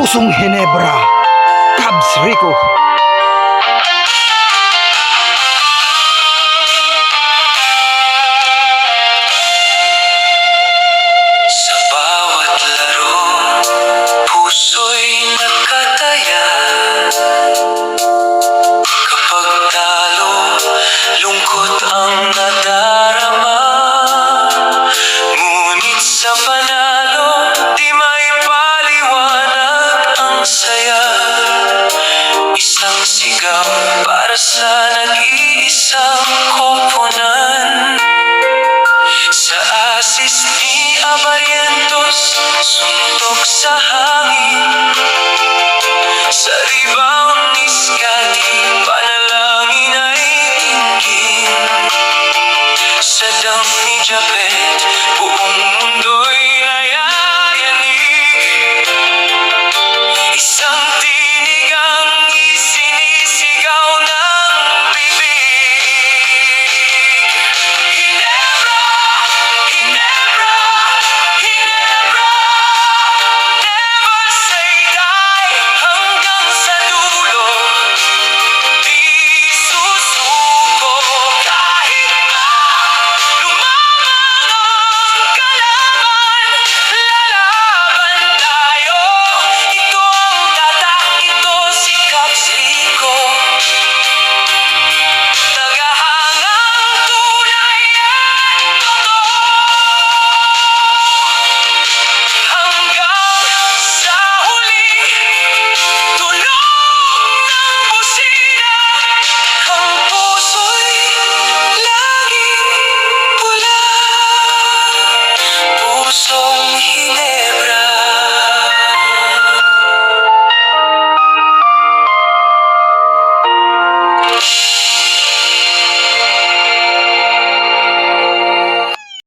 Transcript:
Pusong Hinebra, Cubs Rico. Sa bawat laro, puso'y nakataya. Kapag talo, lungkot ang nadarama. Ngunit sa panalo, di may paliwanag ang saya. Isang sigaw para sa nag-iisang koponan. Sa asis ni Abarientos, suntok sa hangin. Sa rebound ni Scotty, panalangin ay tingin. Sa dunk ni Japet, buong mundo'y nayayanig. Isang tinig ang isinisigaw ng bibig. Hinebra, Hinebra, Hinebra. Never say die, hanggang sa dulo. Di susuko kahit pa lumamang ang kalaban. Lalaban tayo, ito ang tatak, ito si Cubs Rico. Tagahangang tunay at totoo. Hanggang sa huli, tunog ng busina. Ang puso'y laging pula. Pusong Hinebra.